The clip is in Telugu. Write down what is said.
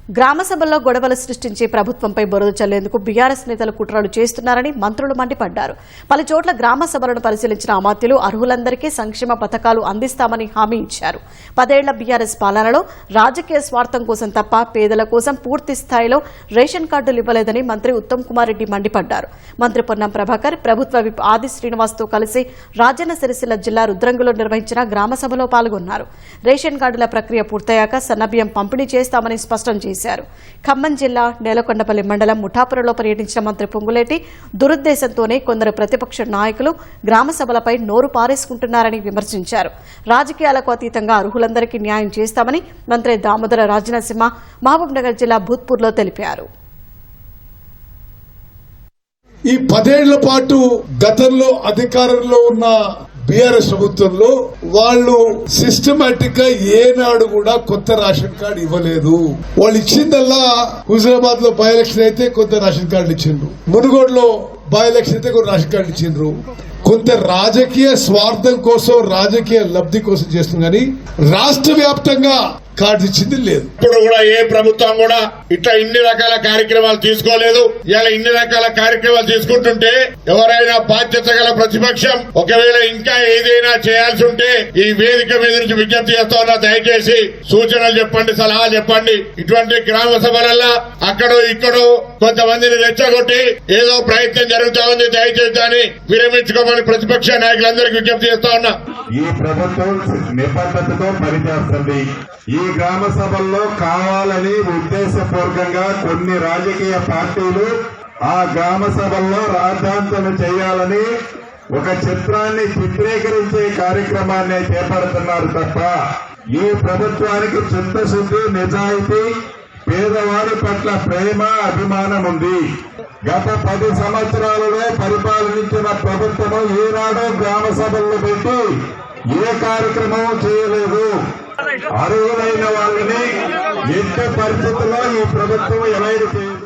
గ్రామ సభల్లో గొడవలు సృష్టించి ప్రభుత్వంపై బురద చల్లేందుకు బీఆర్ఎస్ నేతలు కుట్రలు చేస్తున్నారని మంత్రులు మండిపడ్డారు. పలు చోట్ల గ్రామ సభలను పరిశీలించిన అమాత్యులు అర్హులందరికీ సంక్షేమ పథకాలు అందిస్తామని హామీ ఇచ్చారు. 10 ఏళ్ల బీఆర్ఎస్ పాలనలో రాజకీయ స్వార్థం కోసం తప్ప పేదల కోసం పూర్తి స్థాయిలో రేషన్ కార్డులు ఇవ్వలేదని మంత్రి ఉత్తమ్ కుమార్ రెడ్డి మండిపడ్డారు. మంత్రి పొన్నం ప్రభాకర్ ప్రభుత్వ విప్ ఆది శ్రీనివాస్తో కలిసి రాజన్న సిరిసిల్ల జిల్లా రుద్రంగిలో నిర్వహించిన గ్రామ సభలో పాల్గొన్నారు. రేషన్ కార్డుల ప్రక్రియ పూర్తయ్యాక సన్నబియ్యం పంపిణీ చేస్తామని స్పష్టం చేశారు. ఖమ్మం జిల్లా నేలకొండపల్లి మండలం ముఠాపురంలో పర్యటించిన మంత్రి పొంగులేటి దురుద్దేశంతోనే కొందరు ప్రతిపక్ష నాయకులు గ్రామ సభలపై నోరు పారేసుకుంటున్నారని విమర్శించారు. రాజకీయాలకు అతీతంగా అర్హులందరికీ న్యాయం చేస్తామని మంత్రి దామోదర రాజనరసింహ మహబూబ్ నగర్ జిల్లా భూత్పూర్లో తెలిపారు. ఈ 10 ఏళ్ల పాటు గతంలో అధికారంలో ఉన్న బీఆర్ఎస్ ప్రభుత్వంలో వాళ్ళు సిస్టమేటిక్ గా ఏనాడు కూడా కొత్త రేషన్ కార్డు ఇవ్వలేదు. వాళ్ళు ఇచ్చిందల్లా హుజరాబాద్ లో బై ఎలక్షన్ అయితే కొంత రేషన్ కార్డులు ఇచ్చిండ్రు, మునుగోడులో బై ఎలక్షన్ అయితే కొన్ని రేషన్ కార్డులు ఇచ్చిండ్రు. కొంత రాజకీయ స్వార్థం కోసం రాజకీయ లబ్ధి కోసం చేస్తుంది కానీ రాష్ట్ర వ్యాప్తంగా కార్డు ఇచ్చింది లేదు. ఇప్పుడు కూడా ఏ ప్రభుత్వం కూడా ఇట్లా ఇన్ని రకాల కార్యక్రమాలు తీసుకోలేదు. ఇలా ఇన్ని రకాల కార్యక్రమాలు తీసుకుంటుంటే ఎవరైనా బాధ్యత గల ప్రతిపక్షం ఒకవేళ ఇంకా ఏదైనా చేయాల్సి ఉంటే ఈ వేదిక మీద నుంచి విజ్ఞప్తి చేస్తా ఉన్నా, దయచేసి సూచనలు చెప్పండి, సలహాలు చెప్పండి. ఇటువంటి గ్రామ సభలల్లో అక్కడో ఇక్కడో కొంతమందిని రెచ్చగొట్టి ఏదో ప్రయత్నం జరుగుతా ఉంది, దయచేసి దాన్ని విరమించుకోమని ప్రతిపక్ష నాయకులందరికీ విజ్ఞప్తి చేస్తా ఉన్నా. ఈ ప్రభుత్వం నిబద్ధతతో పనిచేస్తుంది. ఈ గ్రామ సభల్లో కావాలని ఉద్దేశపూర్వకంగా కొన్ని రాజకీయ పార్టీలు ఆ గ్రామ సభల్లో రాద్ధాంతలు చేయాలని ఒక చిత్రాన్ని చిత్రీకరించే కార్యక్రమాన్ని చేపడుతున్నారు తప్ప ఈ ప్రభుత్వానికి చిత్తశుద్ధి, నిజాయితీ, పేదవాడి పట్ల ప్రేమ, అభిమానం ఉంది. గత 10 సంవత్సరాలలో పరిపాలించిన ప్రభుత్వం ఈనాడు గ్రామ సభల్లో పెట్టి ఏ కార్యక్రమం చేయలేదు. అర్హులైన వాళ్ళని ఎట్టి పరిస్థితుల్లో ఈ ప్రభుత్వం ఎలా చేయదు.